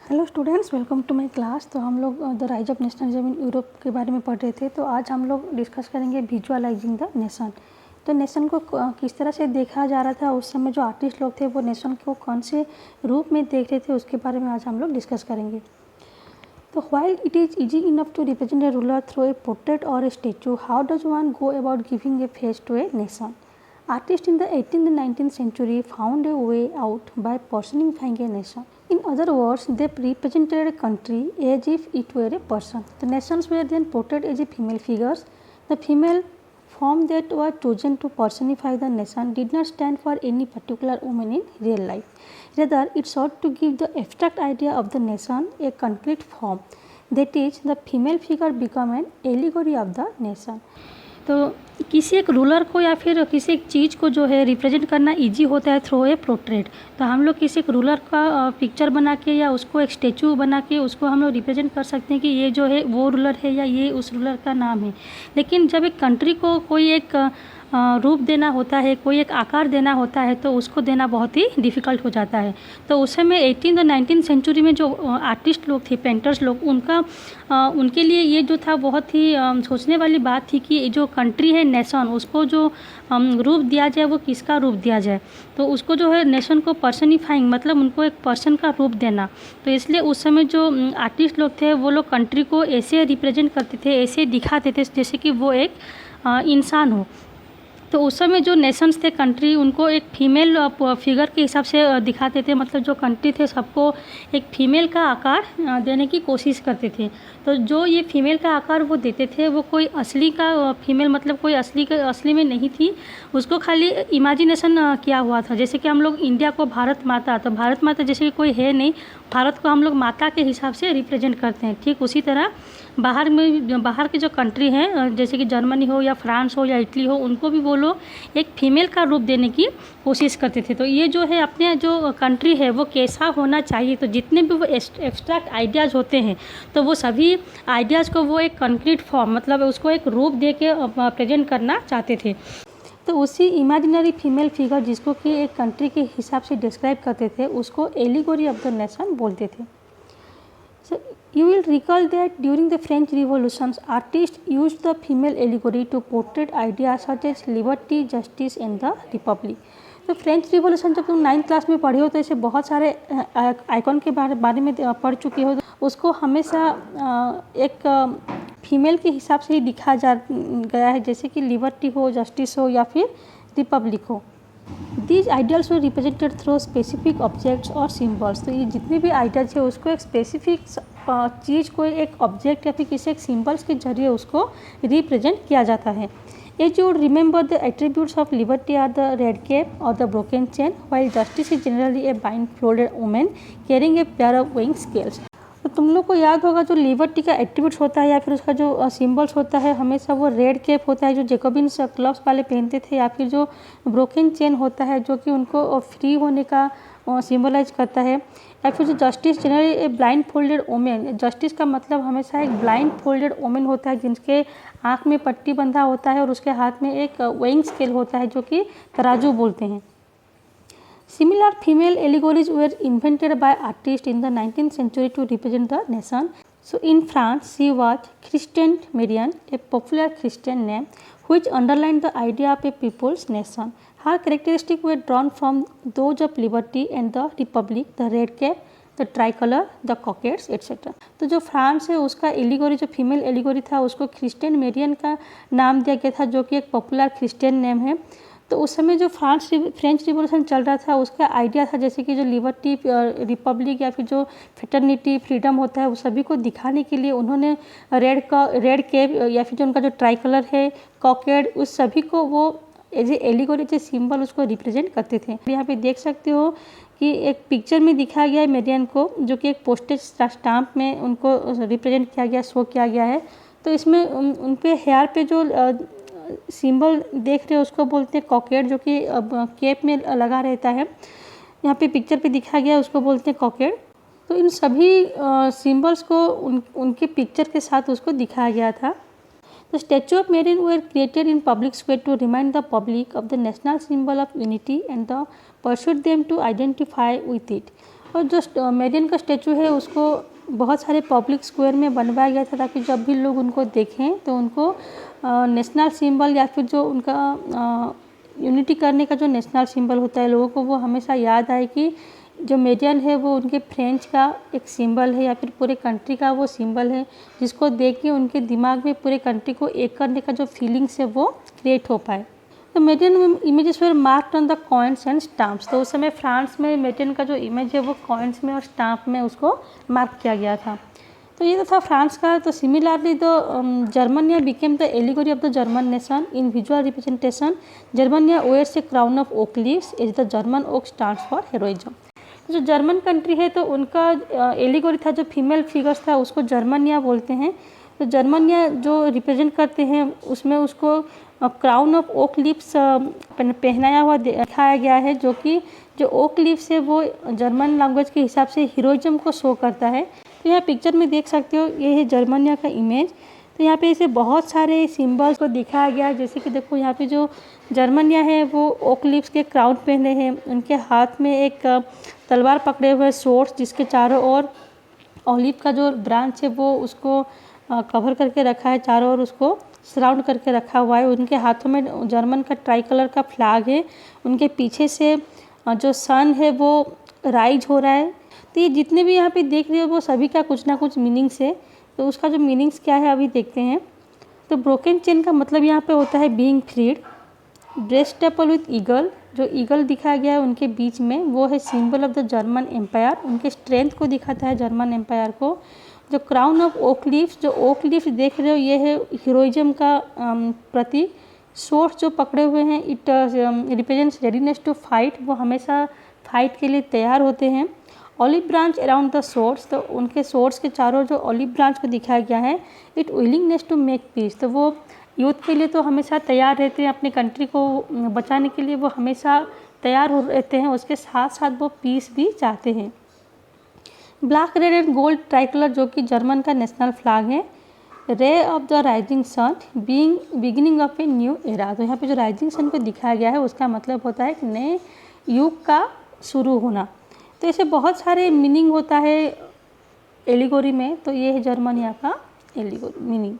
Hello students, welcome to my class. तो हम लोग the rise of nationalism in Europe के बारे में पढ़ रहे थे। तो आज हम लोग डिस्कस करेंगे विजुअलाइजिंग द नेशन। तो नेशन को किस तरह से देखा जा रहा था, उस समय जो आर्टिस्ट लोग थे वो नेशन को कौन से रूप में देख रहे थे, उसके बारे में आज हम लोग डिस्कस करेंगे। तो while it is easy enough to represent a ruler through a portrait or a statue, how does one go about giving a face to a nation? Artists in the 18th and 19th century found a way out by personifying a nation. In other words, they represented a country as if it were a person. The nations were then portrayed as female figures. The female form that was chosen to personify the nation did not stand for any particular woman in real life. Rather, it sought to give the abstract idea of the nation a concrete form. That is, the female figure became an allegory of the nation. तो किसी एक ruler को या फिर किसी एक चीज़ को जो है रिप्रेजेंट करना इजी होता है थ्रू ए पोर्ट्रेट। तो हम लोग किसी एक रूलर का पिक्चर बना के या उसको एक स्टेचू बना के उसको हम लोग रिप्रेजेंट कर सकते हैं कि ये जो है वो रूलर है या ये उस रूलर का नाम है। लेकिन जब एक कंट्री को कोई एक रूप देना होता है, कोई एक आकार देना होता है, तो उसको देना बहुत ही डिफ़िकल्ट हो जाता है। तो उस समय 18 और 19 सेंचुरी में जो आर्टिस्ट लोग थे, पेंटर्स लोग, उनके लिए ये जो था बहुत ही सोचने वाली बात थी कि जो कंट्री है नेशन, उसको जो रूप दिया जाए वो किसका रूप दिया जाए। तो उसको जो है नेशन को पर्सनिफाइंग, मतलब उनको एक पर्सन का रूप देना। तो इसलिए उस समय जो आर्टिस्ट लोग थे वो लोग कंट्री को ऐसे रिप्रेजेंट करते थे, ऐसे दिखाते थे जैसे कि वो एक इंसान हो। तो उस समय जो नेशंस थे, कंट्री, उनको एक फीमेल फिगर के हिसाब से दिखाते थे। मतलब जो कंट्री थे सबको एक फीमेल का आकार देने की कोशिश करते थे। तो जो ये फीमेल का आकार वो देते थे वो कोई असली का फीमेल, मतलब कोई असली में नहीं थी, उसको खाली इमेजिनेशन किया हुआ था। जैसे कि हम लोग इंडिया को भारत माता, तो भारत माता जैसे कि कोई है नहीं, भारत को हम लोग माता के हिसाब से रिप्रेजेंट करते हैं। ठीक उसी तरह बाहर के जो कंट्री हैं, जैसे कि जर्मनी हो या फ्रांस हो या इटली हो, उनको भी वो लोग एक फीमेल का रूप देने की कोशिश करते थे। तो ये जो है अपने जो कंट्री है वो कैसा होना चाहिए, तो जितने भी वो एब्स्ट्रैक्ट आइडियाज़ होते हैं तो वो सभी आइडियाज़ को वो एक कंक्रीट फॉर्म, मतलब उसको एक रूप दे के प्रेजेंट करना चाहते थे। तो उसी इमेजिनरी फीमेल फिगर जिसको कि एक कंट्री के हिसाब से डिस्क्राइब करते थे, उसको एलिगोरी ऑफ द नेशन बोलते थे। So you will recall that during the French Revolutions, artists used the female allegory to portray ideas such as liberty, justice and the republic. तो फ्रेंच रिवॉल्यूशन जब तुम 9th class में पढ़े हो तो ऐसे बहुत सारे आइकॉन के बारे में पढ़ चुके हो। उसको हमेशा एक फीमेल के हिसाब से ही दिखाया गया है, जैसे कि लिबर्टी हो, जस्टिस हो या फिर रिपब्लिक हो। These ideals were represented through specific objects और symbols। तो ये जितने भी आइडियाज है उसको एक स्पेसिफिक चीज़ को एक ऑब्जेक्ट या फिर किसी एक सिम्बल्स के जरिए उसको रिप्रेजेंट किया जाता है। As you would remember, the attributes of liberty are the red cape or the broken chain, while justice is generally a blindfolded woman carrying a pair of weighing scales। तो तुम लोग को याद होगा जो लिबर्टी का एट्रीब्यूट्स होता है या फिर उसका जो सिंबल्स होता है, हमेशा वो रेड कैप होता है जो जेकोबिन्स क्लब्स वाले पहनते थे, या फिर जो ब्रोकन चेन होता है जो कि उनको फ्री होने का सिंबलाइज करता है, या फिर जो justice generally a blind folded women. Justice का मतलब हमेशा एक ब्लाइंड फोल्डेड वोमेन होता है जिनके आँख में पट्टी बंधा होता है और उसके हाथ में एक वेइंग स्केल होता है जो कि तराजू बोलते हैं। Similar female allegories were invented by artists in the 19th century to represent the nation. So in France, she was Christine Marianne, a popular Christian name which underlined the idea of a people's nation. Her characteristics were drawn from those of liberty and the republic, the red cap, the tricolor, the cockades, etc. तो जो France है उसका allegory, जो female allegory था, उसको Christian Marrion का नाम दिया गया था जो कि एक पॉपुलर क्रिश्चियन नेम है। तो उस समय जो फ्रेंच रिवॉल्यूशन चल रहा था उसका आइडिया था जैसे कि जो लिबर्टी, रिपब्लिक या फिर जो फ्रेटर्निटी, फ्रीडम होता है, वो सभी को दिखाने के लिए उन्होंने रेड कैप या फिर जो उनका जो ट्राई कलर है, कॉकेड, उस सभी को वो as a allegory, as a symbol उसको रिप्रेजेंट करते थे। यहाँ पे देख सकते हो कि एक पिक्चर में दिखाया गया है मेरियन को, जो कि एक पोस्टेज स्टाम्प में उनको रिप्रेजेंट किया गया, शो किया गया है। तो इसमें उन पे हेयर पे जो सिंबल देख रहे हो उसको बोलते हैं कॉकेड, जो कि केप में लगा रहता है। यहाँ पे पिक्चर पे दिखाया गया है उसको बोलते हैं कॉकेड। तो इन सभी सिंबल्स को उनके पिक्चर के साथ उसको दिखाया गया था। The statue of Marianne were created in public square to remind the public of the national symbol of unity and the persuade them to identify with it. और जो मेरियन का स्टैचू है उसको बहुत सारे पब्लिक स्क्वायर में बनवाया गया था ताकि जब भी लोग उनको देखें तो उनको नेशनल सिंबल या फिर जो उनका यूनिटी करने का जो नेशनल सिंबल होता है लोगों को वो हमेशा याद आए कि जो मेरियन है वो उनके फ्रेंच का एक सिंबल है या फिर पूरे कंट्री का वो सिंबल है, जिसको देख के उनके दिमाग में पूरे कंट्री को एक करने का जो फीलिंग्स है वो क्रिएट हो पाए। तो Marianne images were marked on the coins and stamps. तो उस समय फ्रांस में मेरियन का जो इमेज है वो कॉइन्स में और स्टाम्प में उसको मार्क किया गया था। तो ये तो था फ्रांस का। तो similarly the Germania became the allegory of the German nation in visual representation. Germania wears a crown of oak leaves as the German oak stands for heroism. जो जर्मन कंट्री है तो उनका एलिगोरी था, जो female figures था उसको Germania बोलते हैं। तो जर्मनिया जो रिप्रेजेंट करते हैं उसमें उसको क्राउन ऑफ ओक लीव्स पहनाया हुआ दिखाया गया है, जो कि जो ओक लीव्स है वो जर्मन लैंग्वेज के हिसाब से हीरोइज्म को शो करता है। तो यहाँ पिक्चर में देख सकते हो ये है जर्मनिया का इमेज। तो यहाँ पे इसे बहुत सारे सिंबल्स को दिखाया गया है, जैसे कि देखो यहाँ पे जो जर्मनिया है वो ओक लीव्स के क्राउन पहने हैं, उनके हाथ में एक तलवार पकड़े हुए सोर्स जिसके चारों ओर ऑलिव का जो ब्रांच है वो उसको कवर करके रखा है, चारों ओर उसको सराउंड करके रखा हुआ है। उनके हाथों में जर्मन का ट्राई कलर का फ्लैग है। उनके पीछे से जो सन है वो राइज हो रहा है। तो ये जितने भी यहाँ पे देख रहे हो वो सभी का कुछ ना कुछ मीनिंग्स है। तो उसका जो मीनिंग्स क्या है अभी देखते हैं। तो ब्रोकन चेन का मतलब यहाँ पे होता है being freed. Breastplate with eagle, जो ईगल दिखाया गया है उनके बीच में वो है symbol of the German empire, उनके स्ट्रेंथ को दिखाता है जर्मन एम्पायर को। जो क्राउन ऑफ ओक लीव्स, जो ओक लीव्स देख रहे हो ये है हीरोइज्म का प्रतीक। सोर्स जो पकड़े हुए हैं it represents readiness to fight, वो हमेशा फाइट के लिए तैयार होते हैं। Olive branch around the swords, तो उनके सोर्स के चारों जो ऑलिव ब्रांच को दिखाया गया है it willingness to make peace, तो वो यूथ के लिए तो हमेशा तैयार रहते हैं, अपने कंट्री को बचाने के लिए वो हमेशा तैयार हो रहते हैं, उसके साथ साथ वो पीस भी चाहते हैं। Black red and gold tricolour, जो कि जर्मन का नेशनल फ्लैग है। Ray of the rising sun being beginning of a new era, तो यहाँ पे जो राइजिंग सन को दिखाया गया है उसका मतलब होता है कि नए युग का शुरू होना। तो ऐसे बहुत सारे मीनिंग होता है एलिगोरी में। तो ये है जर्मनिया का एलिगोरी मीनिंग।